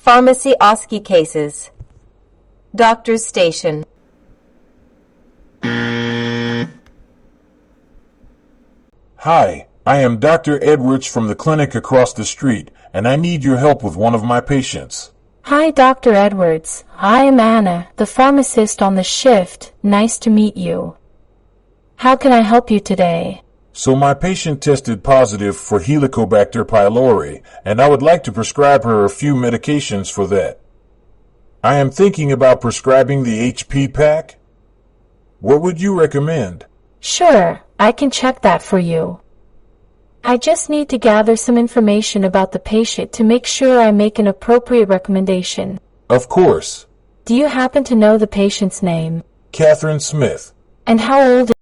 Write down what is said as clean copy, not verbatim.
Pharmacy OSCE cases. Doctor's station. Hi, I am Dr. Edwards from the clinic across the street, and I need your help with one of my patients. Hi, Dr. Edwards. I am Anna, the pharmacist on the shift. Nice to meet you. How can I help you today? So my patient tested positive for Helicobacter pylori, and I would like to prescribe her a few medications for that. I am thinking about prescribing the HP pack. What would you recommend? Sure, I can check that for you. I just need to gather some information about the patient to make sure I make an appropriate recommendation. Of course. Do you happen to know the patient's name? Catherine Smith. And how old